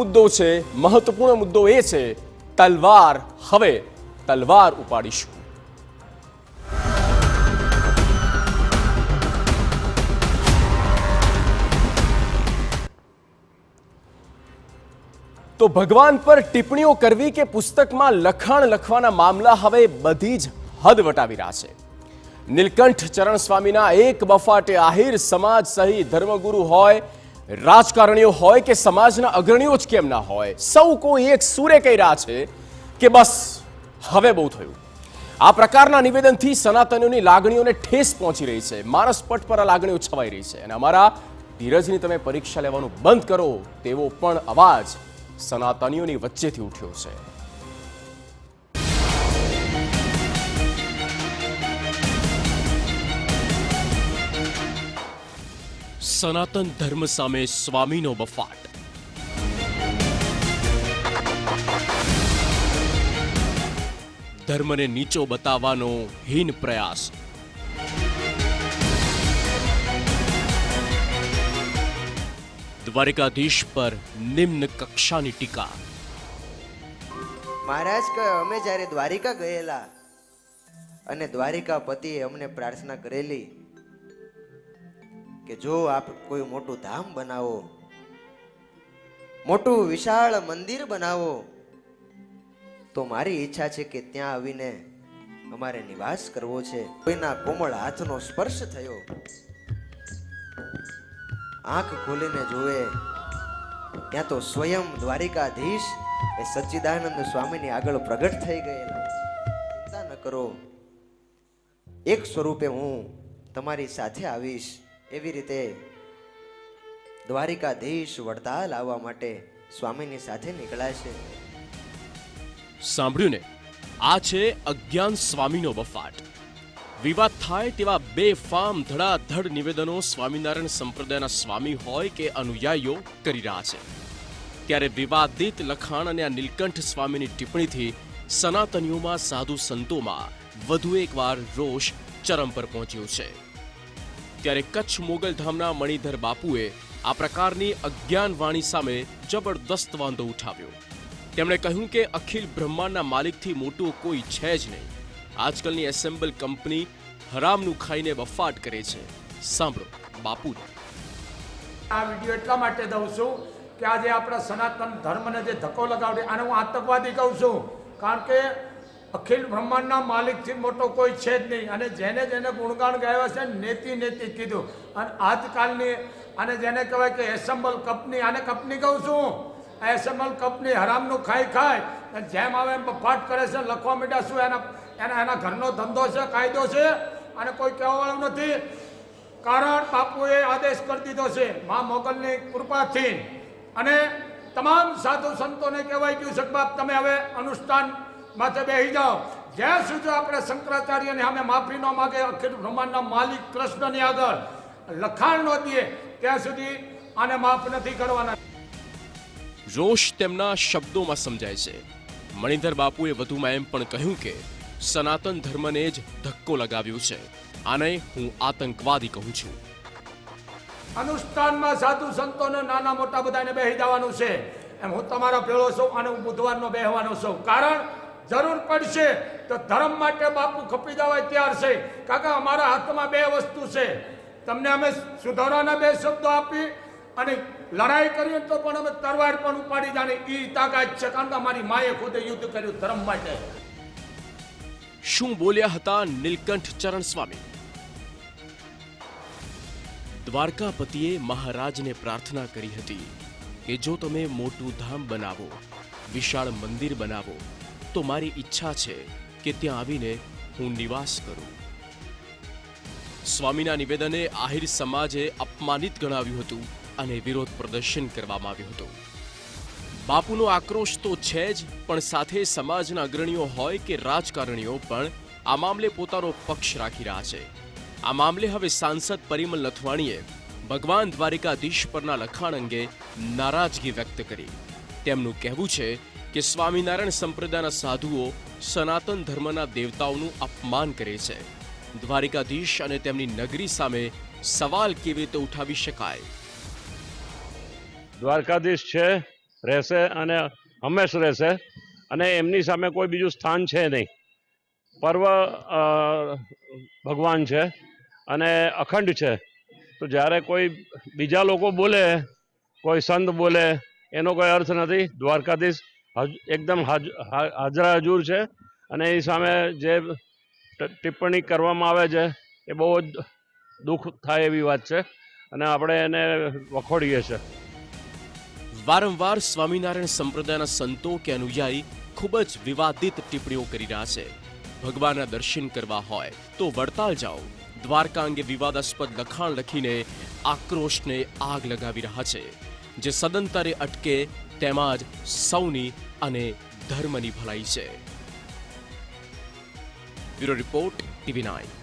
મુદ્દો છે, મહત્વપૂર્ણ મુદ્દો એ છે તલવાર. હવે તલવાર ઉપાડીશું. તો ભગવાન પર ટિપ્પણીઓ કરવી કે પુસ્તકમાં લખાણ લખવાના મામલા હવે બધી જ હદ વટાવી રહ્યા છે. નીલકંઠ ચરણ સ્વામીના એક બફાટે આહિર સમાજ સહિત ધર્મગુરુ હોય, રાજકારણીઓ હોય કે સમાજના અગ્રણીઓ જ કેમ ના હોય, સૌ કોઈ એક સૂરે કહી રહ્યા છે કે બસ હવે બહુ થયું. આ પ્રકારના નિવેદનથી સનાતનીઓની લાગણીઓને ઠેસ પહોંચી રહી છે. માનસ પટ પર આ લાગણીઓ છવાઈ રહી છે અને અમારા ધીરજની તમે પરીક્ષા લેવાનું બંધ કરો તેવો પણ અવાજ સનાતનીઓની વચ્ચેથી ઉઠ્યો છે. સનાતન ધર્મ સામે સ્વામીનો બફાટ. ધર્મને નીચો બતાવવાનો હીન પ્રયાસ. દ્વારિકાધીશ પર નિમ્ન કક્ષાની ટીકા. મહારાજ કે અમે જ્યારે દ્વારિકા ગયેલા અને દ્વારિકાપતિએ અમને પ્રાર્થના કરેલી કે જો આપ કોઈ મોટું ધામ બનાવો, મોટું વિશાળ મંદિર બનાવો, તો મારી ઈચ્છા છે કે ત્યાં આવીને અમારે નિવાસ કરવો છે. કોઈના કોમળ હાથનો સ્પર્શ થયો, આંખ ખોલીને જોવે ત્યાં તો સ્વયં દ્વારિકાધીશ એ સચ્ચિદાનંદ સ્વામીની આગળ પ્રગટ થઈ ગયેલા. ચિંતા ન કરો, એક સ્વરૂપે હું તમારી સાથે આવીશ. એવી રીતે દ્વારિકાધીશ વડતાલ આવવા માટે સ્વામીની સાથે નીકળ્યા છે. સાંભળ્યું ને, આ છે અજ્ઞાન સ્વામીનો બફાટ. વિવાદ થાય તેવા બેફામ ધડાધડ નિવેદનો સ્વામિનારાયણ સંપ્રદાયના સ્વામી હોય કે અનુયાયીઓ કરી રહ્યા છે. ત્યારે વિવાદિત લખાણ અને આ નીલકંઠ સ્વામીની ટિપ્પણીથી સનાતનીઓમાં, સાધુ સંતોમાં વધુ એકવાર રોષ ચરમ પર પહોંચ્યો છે. ત્યારે કચ્છ મોગલધામના મણિધર બાપુએ આ પ્રકારની અજ્ઞાન વાણી સામે જબરદસ્ત વાંધો ઉઠાવ્યો. તેમણે કહ્યું કે અખિલ બ્રહ્માંડના માલિકથી મોટું કોઈ છે જ નહીં. આજકાલની એસેમ્બલ કંપની હરામનું ખાઈને બફાટ કરે છે. સાંભળો બાપુને. આ વિડીયો એટલા માટે દઉં છું કે આજે આપણા સનાતન ધર્મને જે ધક્કો લગાવડે આને હું આતંકવાદી કહું છું. કારણ કે અખિલ બ્રહ્માંડના માલિકથી મોટો કોઈ છે જ નહીં. અને જેને જેને ગુણગાન ગાયા છે નેતિ નેતિ કીધું. અને આજકાલની અને જેને કહેવાય કે એસેમ્બલ કંપની, આને કંપની કહું છું. એસેમ્બલ કંપની હરામનું ખાય જેમ આવે એમ બફાટ કરે છે, લખવા માંડ્યા. શું એના ઘરનો ધંધો છે, કાયદો છે અને કોઈ કહેવાવાળું નથી. કારણ બાપુએ આદેશ કરી દીધો છે મા મોગલની કૃપાથી. અને તમામ સાધુ સંતોને કહેવાય ગયું છે કે બાપ તમે હવે અનુષ્ઠાન માથે બેસી જાઓ. જ્યાં સુધી આપણે શંકરાચાર્યને સામે માફી ન માગે, અખિલ બ્રહ્માંડના માલિક કૃષ્ણની આગળ લખાણ ન દે ત્યાં સુધી આને માફ નથી કરવાના. રોષ તેમના શબ્દોમાં સમજાય છે. મણિધર બાપુએ વધુમાં એમ પણ કહ્યું કે સનાતન ધર્મને જ ધક્કો લગાવ્યો છે. આને હું આતંકવાદી કહું છું. અનુષ્ઠાનમાં સાધુ સંતોને નાના મોટા બધાને બેસી જવાનું છે. એમ હું તમારો ભેળો છું અને હું બુધવારનો બેસવાનો છું. કારણ જરૂર પડશે તો ધર્મ માટે બાપુ ખપી જવાય તૈયાર છે. કાકા અમારા હાથમાં બે વસ્તુ છે. તમને અમે સુધારવાના બે શબ્દો આપી અને લડાઈ કરીએ તો પણ અમે તરવાર પણ ઉપાડી જાણે એ તાકાત છે. કારણ કે અમારી માએ ખુદે યુદ્ધ કર્યું ધર્મ માટે. શું બોલ્યા હતા નીલકંઠ ચરણ સ્વામી? દ્વારકાપતિએ મહારાજને પ્રાર્થના કરી હતી કે જો તમે મોટું ધામ બનાવો, વિશાળ મંદિર બનાવો, તો મારી ઈચ્છા છે કે ત્યાં આવીને હું નિવાસ કરું. સ્વામીના નિવેદને આહિર સમાજે અપમાનિત ગણાવ્યું હતું અને વિરોધ પ્રદર્શન કરવામાં આવ્યું હતું. બાપુનો આક્રોશ તો છે જ, પણ સાથે સમાજના અગ્રણીઓ હોય કે રાજકારણીઓ પણ આ મામલે પોતાનો પક્ષ રાખી રહ્યા છે. આ મામલે હવે સાંસદ પરિમલ નથવાણીએ ભગવાન દ્વારિકાધીશ પરના લખાણ અંગે નારાજગી વ્યક્ત કરી. તેમનું કહેવું છે કે સ્વામિનારાયણ સંપ્રદાયના સાધુઓ સનાતન ધર્મના દેવતાઓનું અપમાન કરે છે. દ્વારિકાધીશ અને તેમની નગરી સામે સવાલ કેવી રીતે ઉઠાવી શકાય? દ્વારકાધીશ છે રહેશે અને હંમેશ રહેશે, અને એમની સામે કોઈ બીજું સ્થાન છે નહીં. પર્વ ભગવાન છે અને અખંડ છે. તો જ્યારે કોઈ બીજા લોકો બોલે, કોઈ સંત બોલે, એનો કોઈ અર્થ નથી. દ્વારકાધીશ એકદમ હાજરા હજુર છે, અને એ સામે જે ટિપ્પણી કરવામાં આવે છે એ બહુ જ દુઃખ થાય એવી વાત છે, અને આપણે એને વખોડીએ છીએ. વારંવાર સ્વામિનારાયણ સંપ્રદાયના સંતો કે અનુયાયી ખૂબ જ વિવાદિત ટિપ્પણીઓ કરી રહ્યા છે. ભગવાનના દર્શન કરવા હોય તો વડતાલ જાઓ. દ્વારકા અંગે વિવાદાસ્પદ લખાણ લખીને આક્રોશને આગ લગાવી રહ્યા છે, જે સદંતરે અટકે તેમાં જ સૌની અને ધર્મની ભલાઈ છે. Bureau report, TV9.